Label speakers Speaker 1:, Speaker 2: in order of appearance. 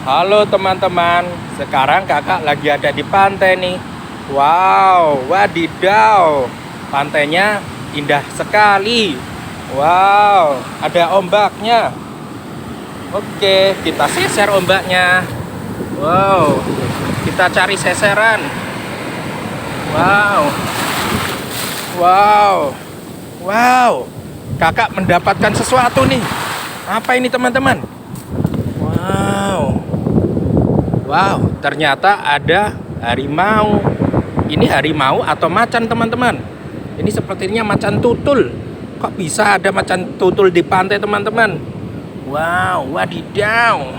Speaker 1: Halo teman-teman, sekarang kakak lagi ada di pantai nih. Wow, wadidaw, pantainya indah sekali. Wow, ada ombaknya. Oke, kita seser ombaknya. Wow, kita cari seseran. Wow, wow, wow, kakak mendapatkan sesuatu nih. Apa ini teman-teman? Wow, wow, ternyata ada harimau. Ini harimau atau macan teman-teman? Ini sepertinya macan tutul. Kok bisa ada macan tutul di pantai teman-teman? Wow, wadidaw.